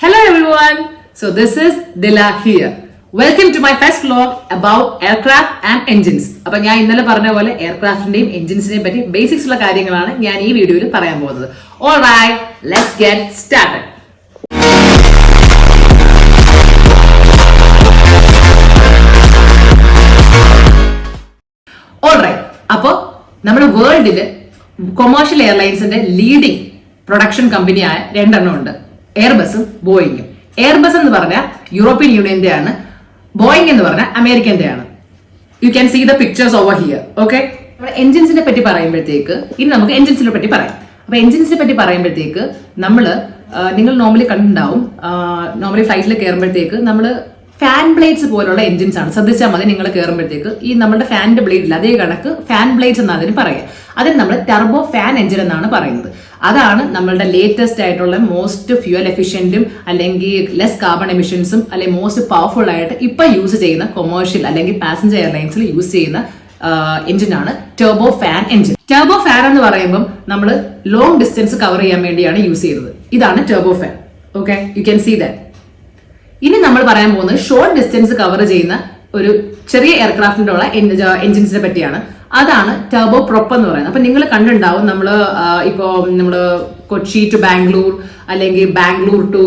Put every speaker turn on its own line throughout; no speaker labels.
Hello everyone. So this is Dila here. Welcome to my first vlog about aircraft and engines. അപ്പോൾ ഞാൻ ഇന്നലെ പറഞ്ഞ പോലെ എയർക്രാഫ്റ്റിന്റെയും എഞ്ചിൻസിനെയും പറ്റി ബേസിക്സ് ഉള്ള കാര്യങ്ങളാണ് ഞാൻ ഈ വീഡിയോയിൽ പറയാൻ പോകുന്നത്. Alright, let's get started. Alright, അപ്പോൾ നമ്മുടെ വേൾഡില് കൊമേഴ്ഷ്യൽ എയർലൈൻസിന്റെ ലീഡിംഗ് പ്രൊഡക്ഷൻ കമ്പനിയായ രണ്ടെണ്ണം ഉണ്ട്, എയർബസും ബോയിങ്ങും. എയർബസ് എന്ന് പറഞ്ഞാൽ യൂറോപ്യൻ യൂണിയന്റെ ആണ്, ബോയിങ് എന്ന് പറഞ്ഞാൽ അമേരിക്കന്റെ ആണ്. You can see the pictures over here. Okay, നമ്മുടെ എഞ്ചിൻസിനെ പറ്റി പറയുമ്പോഴത്തേക്ക് ഇനി നമുക്ക് എഞ്ചിൻസിനെ പറ്റി പറയാം. അപ്പൊ എഞ്ചിൻസിനെ പറ്റി പറയുമ്പോഴത്തേക്ക് നിങ്ങൾ നോർമലി കണ്ടിട്ടുണ്ടാവും, നോർമലി ഫ്ലൈറ്റിൽ കയറുമ്പോഴത്തേക്ക് നമ്മള് ഫാൻ ബ്ലേഡ്സ് പോലുള്ള എഞ്ചിൻസ് ആണ്. ശ്രദ്ധിച്ചാൽ മതി, നിങ്ങൾ കയറുമ്പോഴത്തേക്ക് ഈ നമ്മുടെ ഫാനിന്റെ ബ്ലേഡ് ഇല്ല, അതേ കണക്ക് ഫാൻ ബ്ലേഡ്സ് എന്നാണ് അതിന് പറയുക. അതിന് നമ്മൾ ടർബോ ഫാൻ എഞ്ചിൻ എന്നാണ് പറയുന്നത്. അതാണ് നമ്മളുടെ ലേറ്റസ്റ്റ് ആയിട്ടുള്ള മോസ്റ്റ് ഫ്യൂവൽ എഫിഷ്യന്റും അല്ലെങ്കിൽ ലെസ് കാർബൺ എമിഷൻസും അല്ലെങ്കിൽ മോസ്റ്റ് പവർഫുൾ ആയിട്ട് ഇപ്പൊ യൂസ് ചെയ്യുന്ന കൊമേഴ്ഷ്യൽ അല്ലെങ്കിൽ പാസഞ്ചർ എയർലൈൻസിൽ യൂസ് ചെയ്യുന്ന എഞ്ചിനാണ് turbo fan engine. Turbo fan എന്ന് പറയുമ്പോൾ നമ്മൾ ലോങ് ഡിസ്റ്റൻസ് കവർ ചെയ്യാൻ വേണ്ടിയാണ് യൂസ് ചെയ്യുന്നത്. ഇതാണ് turbo fan. Okay, you can see that. ഇനി നമ്മൾ പറയാൻ പോകുന്നത് ഷോർട്ട് ഡിസ്റ്റൻസ് കവർ ചെയ്യുന്ന ഒരു ചെറിയ എയർക്രാഫ്റ്റിന്റെ ഉള്ള എഞ്ചിൻസിനെ പറ്റിയാണ്. അതാണ് ടർബോ പ്രൊപ്പ് എന്ന് പറയുന്നത്. അപ്പൊ നിങ്ങൾ കണ്ടിട്ടുണ്ടാവും, നമ്മള് കൊച്ചി ടു ബാംഗ്ലൂർ അല്ലെങ്കിൽ ബാംഗ്ലൂർ ടു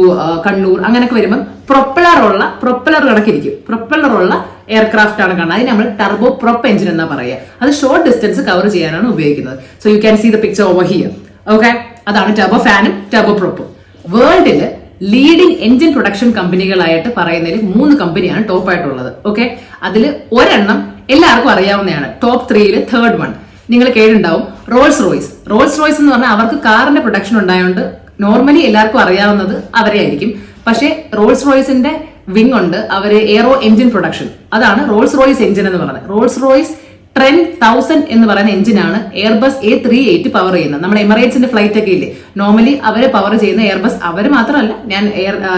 കണ്ണൂർ അങ്ങനെയൊക്കെ വരുമ്പോൾ പ്രൊപ്പലർ കണക്കിരിക്കും. പ്രൊപ്പലറുള്ള എയർക്രാഫ്റ്റ് ആണ് കാണുന്നത്. അതിന് നമ്മൾ ടർബോ പ്രൊപ്പ് എഞ്ചിൻ എന്നാ പറയുക. അത് ഷോർട്ട് ഡിസ്റ്റൻസ് കവർ ചെയ്യാനാണ് ഉപയോഗിക്കുന്നത്. So you can see the picture over here. Okay, അതാണ് ടർബോ ഫാനും ടർബോ പ്രൊപ്പും. വേൾഡില് ലീഡിംഗ് എഞ്ചിൻ പ്രൊഡക്ഷൻ കമ്പനികളായിട്ട് പറയുന്നതിൽ 3 കമ്പനിയാണ് ടോപ്പ് ആയിട്ടുള്ളത്. ഓക്കെ, അതിൽ ഒരെണ്ണം എല്ലാവർക്കും അറിയാവുന്നതാണ്. ടോപ്പ് 3യിൽ തേർഡ് വൺ നിങ്ങൾ കേട്ടിട്ടുണ്ടാവും, റോൾസ് റോയ്സ്. റോൾസ് റോയ്സ് എന്ന് പറഞ്ഞാൽ അവർക്ക് കാറിന്റെ പ്രൊഡക്ഷൻ ഉണ്ടായതുകൊണ്ട് നോർമലി എല്ലാവർക്കും അറിയാവുന്നത് അവരെ ആയിരിക്കും. പക്ഷേ റോൾസ് റോയ്സിന്റെ വിങ് ഉണ്ട്, അവര് എയറോ എഞ്ചിൻ പ്രൊഡക്ഷൻ. അതാണ് റോൾസ് റോയ്സ് എഞ്ചിൻ എന്ന് പറയുന്നത്. റോൾസ് റോയ്സ് ട്രെൻഡ് 1000 എന്ന് പറയുന്ന എഞ്ചിനാണ് എയർബസ് A380 പവർ ചെയ്യുന്നത്. നമ്മുടെ എമിറേറ്റ്സിന്റെ ഫ്ലൈറ്റ് ഒക്കെ ഇല്ലേ, നോർമലി അവര് പവർ ചെയ്യുന്ന എയർബസ്, അവര് മാത്രമല്ല, ഞാൻ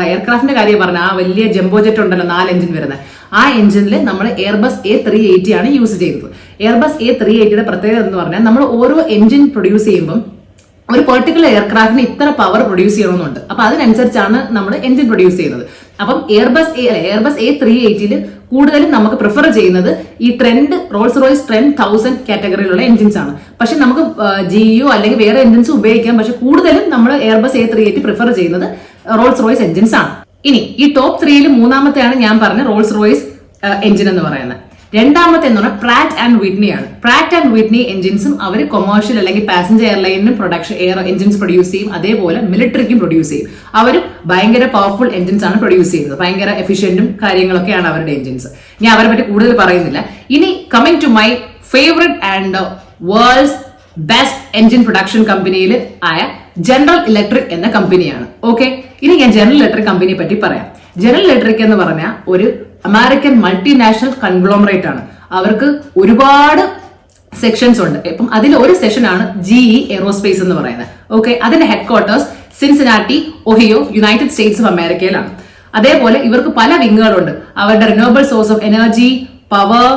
എയർക്രാഫ്റ്റിന്റെ കാര്യം പറഞ്ഞ ആ വലിയ ജംബോ ജെറ്റ് ഉണ്ടല്ലോ 4 എഞ്ചിൻ വരുന്നത്, ആ എഞ്ചിനിൽ നമ്മൾ എയർബസ് A380 ആണ് യൂസ് ചെയ്യുന്നത്. എയർബസ് A380യുടെ പ്രത്യേകത എന്ന് പറഞ്ഞാൽ നമ്മൾ ഓരോ എഞ്ചിൻ പ്രൊഡ്യൂസ് ചെയ്യുമ്പോൾ ഒരു പെർട്ടിക്കുലർ എയർക്രാഫ്റ്റിന് ഇത്ര പവർ പ്രൊഡ്യൂസ് ചെയ്യണമെന്നുണ്ട്. അപ്പൊ അതിനനുസരിച്ചാണ് നമ്മൾ എഞ്ചിൻ പ്രൊഡ്യൂസ് ചെയ്യുന്നത്. അപ്പം എയർബസ് A380 കൂടുതലും നമുക്ക് പ്രിഫർ ചെയ്യുന്നത് ഈ ട്രെൻഡ് റോൾസ് റോയ്സ് ട്രെൻഡ് 1000 കാറ്റഗറിയിലുള്ള എഞ്ചിൻസ് ആണ്. പക്ഷെ നമുക്ക് GEO അല്ലെങ്കിൽ വേറെ എഞ്ചിൻസ് ഉപയോഗിക്കാം. പക്ഷെ കൂടുതലും നമ്മൾ എയർബസ് A380 പ്രിഫർ ചെയ്യുന്നത് റോൾസ് റോയ്സ് എഞ്ചിൻസ് ആണ്. ഇനി ഈ ടോപ്പ് 3യിൽ മൂന്നാമത്തെയാണ് ഞാൻ പറഞ്ഞ റോൾസ് റോയ്സ് എഞ്ചിൻ എന്ന് പറയുന്നത്. രണ്ടാമത്തെ എന്ന് പറഞ്ഞാൽ പ്രാറ്റ് ആൻഡ് വിറ്റ്നി ആണ്. പ്രാറ്റ് ആൻഡ് വിറ്റ്നി എഞ്ചിൻസും അവർ കൊമേഴ്ഷ്യൽ അല്ലെങ്കിൽ പാസഞ്ചർ എയർലൈനിനും പ്രൊഡക്ഷൻ എഞ്ചിൻസ് പ്രൊഡ്യൂസ് ചെയ്യും, അതേപോലെ മിലിറ്ററിക്കും പ്രൊഡ്യൂസ് ചെയ്യും. അവരും ഭയങ്കര പവർഫുൾ എഞ്ചിൻസ് ആണ് പ്രൊഡ്യൂസ് ചെയ്യുന്നത്. ഭയങ്കര എഫിഷ്യന്റും കാര്യങ്ങളൊക്കെയാണ് അവരുടെ എഞ്ചിൻസ്. ഞാൻ അവരെ പറ്റി കൂടുതൽ പറയുന്നില്ല. ഇനി coming to my favourite and world's best engine production കമ്പനിയിൽ ആയ ജനറൽ ഇലക്ട്രിക് എന്ന കമ്പനിയാണ്. ഓക്കെ, ഇനി ഞാൻ ജനറൽ ഇലക്ട്രിക് കമ്പനിയെ പറ്റി പറയാം. ജനറൽ ഇലക്ട്രിക് എന്ന് പറഞ്ഞാൽ ഒരു അമേരിക്കൻ മൾട്ടിനാഷണൽ കൺഗ്ലോമറേറ്റ് ആണ്. അവർക്ക് ഒരുപാട് സെക്ഷൻസ് ഉണ്ട്. ഇപ്പം അതിൽ ഒരു സെഷൻ ആണ് GE എയറോസ്പേസ് എന്ന് പറയുന്നത്. ഓക്കെ, അതിന്റെ head quarters Cincinnati, Ohio, United States of അമേരിക്കയിലാണ്. അതേപോലെ ഇവർക്ക് പല വിങ്ങുകളുണ്ട്. അവരുടെ renewable source of energy, power,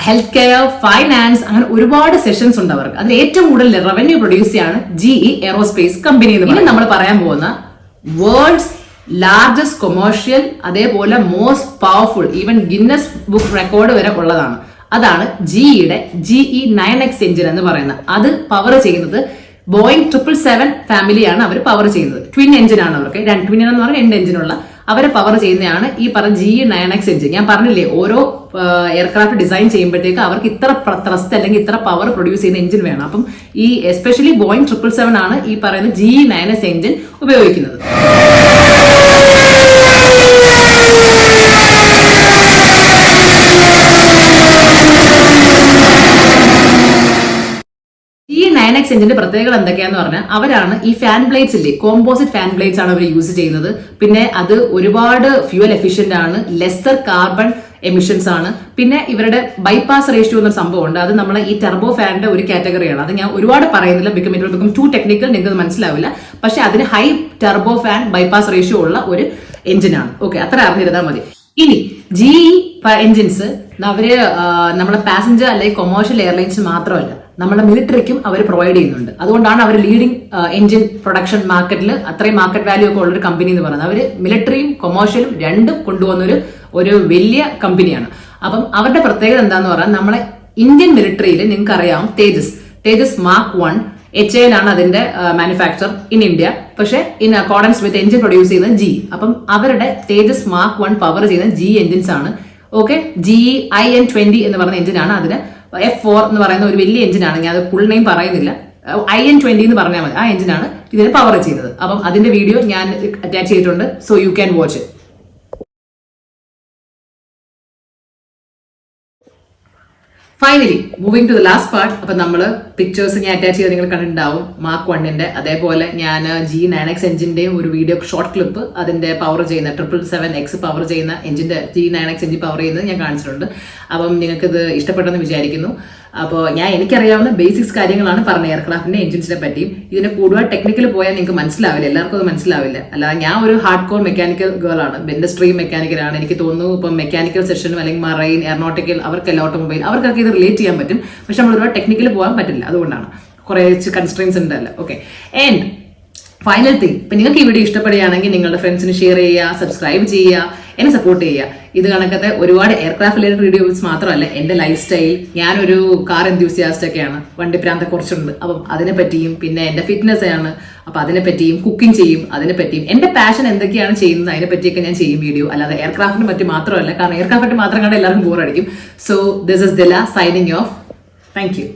health care, finance, അങ്ങനെ ഒരുപാട് സെഷൻസ് ഉണ്ട് അവർക്ക്. അതിൽ ഏറ്റവും കൂടുതൽ റവന്യൂ പ്രൊഡ്യൂസ് ചെയ്യാണ് GE എയറോസ്പേസ് കമ്പനി എന്ന് പറയുന്നത്. നമ്മൾ പറയാൻ പോകുന്ന വേൾഡ്സ് ലാർജസ്റ്റ് കൊമേഴ്ഷ്യൽ, അതേപോലെ most powerful, even Guinness book record വരെ ഉള്ളതാണ്. അതാണ് GEയുടെ GE9X എഞ്ചിൻ എന്ന് പറയുന്നത്. അത് പവർ ചെയ്യുന്നത് ബോയിങ് 777 ഫാമിലിയാണ് അവർ പവർ ചെയ്യുന്നത്. ട്വിൻ എഞ്ചിൻ ആണ് അവർക്ക്. ട്വിൻ എന്ന് പറഞ്ഞാൽ 2 എഞ്ചിനുള്ള അവരെ പവർ ചെയ്യുന്നതാണ് ഈ പറഞ്ഞ GE9X എഞ്ചിൻ. ഞാൻ പറഞ്ഞില്ലേ, ഓരോ എയർക്രാഫ്റ്റ് ഡിസൈൻ ചെയ്യുമ്പോഴത്തേക്ക് അവർക്ക് ഇത്ര ത്രസ്റ്റ് അല്ലെങ്കിൽ ഇത്ര പവർ പ്രൊഡ്യൂസ് ചെയ്യുന്ന എഞ്ചിൻ വേണം. അപ്പം ഈ എസ്പെഷ്യലി ബോയിങ് 777 ആണ് ഈ പറയുന്ന GE9X എഞ്ചിൻ ഉപയോഗിക്കുന്നത്. GE9X എഞ്ചിന്റെ പ്രത്യേകത എന്തൊക്കെയാന്ന് പറഞ്ഞാൽ അവരാണ് ഈ ഫാൻ ബ്ലേഡ്സ് ഇല്ലേ, കോമ്പോസിറ്റ് ഫാൻ ബ്ലേഡ്സ് ആണ് അവർ യൂസ് ചെയ്യുന്നത്. പിന്നെ അത് ഒരുപാട് ഫ്യൂവൽ എഫിഷ്യന്റ് ആണ്, ലെസർ കാർബൺ എമിഷൻസ് ആണ്. പിന്നെ ഇവരുടെ ബൈപാസ് റേഷ്യോ എന്നൊരു സംഭവം ഉണ്ട്. അത് നമ്മളെ ഈ ടർബോ ഫാനിന്റെ ഒരു കാറ്റഗറിയാണ്. അത് ഞാൻ ഒരുപാട് പറയുന്നില്ല, ബിക്കം ടു ടെക്നിക്കൽ, നിങ്ങൾക്ക് മനസ്സിലാവില്ല. പക്ഷെ അതിന് high turbo fan bypass ratio ഉള്ള ഒരു എഞ്ചിനാണ്. ഓക്കെ, അത്ര അറിഞ്ഞിരുന്നാൽ മതി. ഇനി GE എഞ്ചിൻസ് അവര് നമ്മളെ പാസഞ്ചർ അല്ലെങ്കിൽ കൊമേഴ്ഷ്യൽ എയർലൈൻസ് മാത്രമല്ല, നമ്മുടെ മിലിറ്ററിക്കും അവർ പ്രൊവൈഡ് ചെയ്യുന്നുണ്ട്. അതുകൊണ്ടാണ് അവർ ലീഡിംഗ് എഞ്ചിൻ പ്രൊഡക്ഷൻ മാർക്കറ്റിൽ അത്രയും മാർക്കറ്റ് വാല്യൂ ഒക്കെ ഉള്ളൊരു കമ്പനി എന്ന് പറയുന്നത്. അവർ മിലിറ്ററിയും കൊമേഴ്ഷ്യലും രണ്ടും കൊണ്ടുവന്നൊരു വലിയ കമ്പനിയാണ്. അപ്പം അവരുടെ പ്രത്യേകത എന്താന്ന് പറഞ്ഞാൽ നമ്മളെ ഇന്ത്യൻ മിലിറ്ററിയിൽ നിങ്ങൾക്ക് അറിയാം തേജസ് മാർക്ക് 1 HAL ആണ് അതിന്റെ മാനുഫാക്ചർ ഇൻ ഇന്ത്യ. പക്ഷേ in accordance with engine produce ചെയ്യുന്നത് GE. അപ്പം അവരുടെ തേജസ് മാർക്ക് 1 പവർ ചെയ്യുന്ന GE എഞ്ചിൻസ് ആണ്. ഓക്കെ, GE IN-20 എന്ന് പറയുന്ന എഞ്ചിനാണ്. അതിന് F4 എന്ന് പറയുന്ന ഒരു വലിയ എഞ്ചിനാണ്. ഞാൻ അത് ഫുൾ നെയിം പറയുന്നില്ല. IN-20 എന്ന് പറഞ്ഞാൽ മതി. ആ എഞ്ചിനാണ് ഇതിന് പവർ ചെയ്യുന്നത്. അപ്പം അതിന്റെ വീഡിയോ ഞാൻ അറ്റാച്ച് ചെയ്തിട്ടുണ്ട്. So you can watch it. Finally moving to the last part. അപ്പൊ നമ്മള് പിക്ചേഴ്സ് ഞാൻ അറ്റാച്ച് ചെയ്ത് നിങ്ങൾ കണ്ടിട്ടുണ്ടാവും മാർക്ക് 1ന്റെ. അതേപോലെ ഞാൻ G9X എഞ്ചിന്റെയും ഒരു വീഡിയോ ഷോർട്ട് ക്ലിപ്പ് അതിന്റെ പവർ ചെയ്യുന്ന 777X പവർ ചെയ്യുന്ന എഞ്ചിന്റെ G9X എഞ്ചിൻ പവർ ചെയ്യുന്നത് ഞാൻ കാണിച്ചിട്ടുണ്ട്. അപ്പം നിങ്ങൾക്ക് ഇത് ഇഷ്ടപ്പെട്ടെന്ന് വിചാരിക്കുന്നു. അപ്പോൾ എനിക്കറിയാവുന്ന ബേസിക്സ് കാര്യങ്ങളാണ് പറഞ്ഞത് എയർക്രാഫ്റ്റിന്റെ എഞ്ചിൻസിനെ പറ്റിയും. ഇതിന് കൂടുതൽ ടെക്നിക്കൽ പോയാൽ നിങ്ങൾക്ക് മനസ്സിലാവില്ല, എല്ലാവർക്കും അത് മനസ്സിലാവില്ല. അല്ലാതെ ഞാൻ ഒരു ഹാർഡ് കോർ മെക്കാനിക്കൽ ഗേൾ ആണ്, എന്റെ സ്ട്രീം മെക്കാനിക്കലാണ്. എനിക്ക് തോന്നുന്നു ഇപ്പം മെക്കാനിക്കൽ സെഷനും അല്ലെങ്കിൽ മറൈൻ, എയറോനോട്ടിക്കൽ, അവർക്കെല്ലാം ഓട്ടോമൊബൈൽ അവർക്കൊക്കെ ഇത് റിലേറ്റ് ചെയ്യാൻ പറ്റും. പക്ഷെ നമ്മൾ ഒരുപാട് ടെക്നിക്കൽ പോകാൻ പറ്റില്ല. അതുകൊണ്ടാണ് കുറച്ച് കൺസ്ട്രെയിൻസ് ഉണ്ടല്ലോ. ഓക്കെ, ആൻഡ് ഫൈനൽ തിങ്, ഇപ്പൊ നിങ്ങൾക്ക് ഈ വീഡിയോ ഇഷ്ടപ്പെടുകയാണെങ്കിൽ നിങ്ങളുടെ ഫ്രണ്ട്സിന് ഷെയർ ചെയ്യുക, സബ്സ്ക്രൈബ് ചെയ്യുക, എന്നെ സപ്പോർട്ട് ചെയ്യുക. ഇത് കണക്കത്തെ ഒരുപാട് എയർക്രാഫ്റ്റ് റിലേറ്റഡ് വീഡിയോസ് മാത്രമല്ല, എന്റെ ലൈഫ് സ്റ്റൈൽ, ഞാനൊരു കാർ എന്തൂസിയാസ്റ്റ് ഒക്കെയാണ്, വണ്ടി പ്രാന്ത കുറച്ചുണ്ട്. അപ്പം അതിനെ പറ്റിയും പിന്നെ എന്റെ ഫിറ്റ്നസ് ആണ്, അപ്പൊ അതിനെ പറ്റിയും കുക്കിംഗ് ചെയ്യും, അതിനെ പറ്റിയും എന്റെ പാഷൻ എന്തൊക്കെയാണ് ചെയ്യുന്നത് അതിനെ പറ്റിയൊക്കെ ഞാൻ ചെയ്യും വീഡിയോ. അല്ലാതെ എയർക്രാഫ്റ്റിനെ പറ്റി മാത്രമല്ല, കാരണം എയർക്രാഫ്റ്റ് മാത്രം കണ്ട് എല്ലാവർക്കും ബോറടിക്കും. സോ ദിസ് ഇസ് ദില സൈനിങ് ഓഫ്. Thank U.